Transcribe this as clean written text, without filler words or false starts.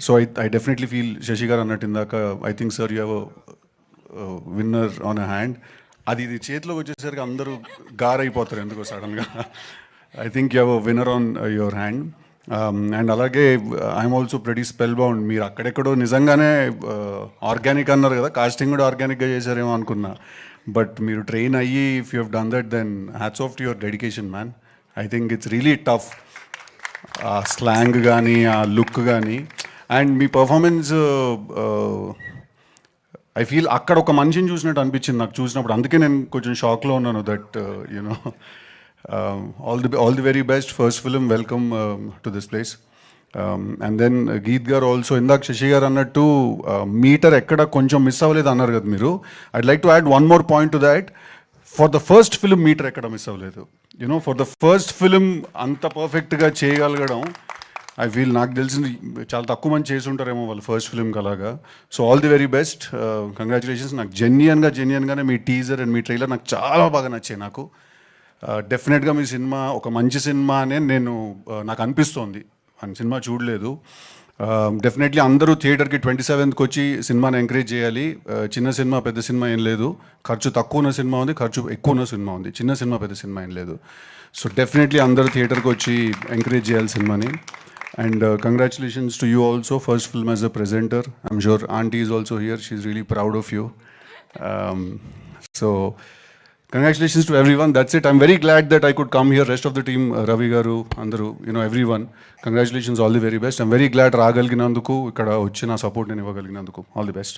So I definitely feel Shashi గారు అన్నట్టు ఇందాక I think sir you have a winner on a hand. అది ఇది చేతిలోకి వచ్చేసరికి అందరూ గారైపోతారు ఎందుకో సడన్గా. I think you have a winner on your hand. And అలాగే I'm also pretty spellbound. మీరు అక్కడెక్కడో నిజంగానే ఆర్గానిక్ అన్నారు కదా, కాస్టింగ్ కూడా ఆర్గానిక్గా చేశారేమో అనుకున్నా. బట్ మీరు ట్రైన్ అయ్యి if you have done that then hats off to your dedication man. I think it's really tough. ఆ స్లాంగ్ కానీ ఆ లుక్ కానీ అండ్ మీ పర్ఫార్మెన్స్ ఐ ఫీల్ అక్కడ ఒక మనిషిని చూసినట్టు అనిపించింది నాకు చూసినప్పుడు. అందుకే నేను కొంచెం షాక్లో ఉన్నాను that you know all the very best. First film, welcome to this place. And then Geet gar also indak Shashi gar annattu meter ekkada koncham miss avaledu annaru kada meeru. I'd like to add one more point to that. For the first film meter ekkada miss avaledu. You know, for the first film anta perfect ga cheyagalgadam I feel నాకు తెలిసి చాలా తక్కువ మంది చేసి ఉంటారేమో వాళ్ళు first ఫిల్మ్కి అలాగా. So all the very best, congratulations. నాకు జెన్యున్గానే మీ టీజర్ అండ్ మీ ట్రైలర్ నాకు చాలా బాగా నచ్చాయి. నాకు డెఫినెట్గా మీ సినిమా ఒక మంచి సినిమా అనే నాకు అనిపిస్తోంది. సినిమా చూడలేదు. డెఫినెట్లీ అందరూ థియేటర్కి 27th వచ్చి సినిమాని ఎంకరేజ్ చేయాలి. చిన్న సినిమా పెద్ద సినిమా ఏం లేదు. ఖర్చు తక్కువ ఉన్న సినిమా ఉంది, ఖర్చు ఎక్కువ ఉన్న సినిమా ఉంది. చిన్న సినిమా పెద్ద సినిమా ఏం లేదు. సో డెఫినెట్లీ అందరూ థియేటర్కి వచ్చి ఎంకరేజ్ చేయాలి సినిమాని. And congratulations to you also, first film as a presenter. I'm sure aunty is also here, she is really proud of you. So congratulations to everyone. That's it. I'm very glad that I could come here. Rest of the team, Ravi garu, andaru, everyone. Congratulations, all the very best. I'm very glad రాగలిగినందుకు, ఇక్కడ వచ్చి నా support నేను ఇవ్వగలిగినందుకు. All the best.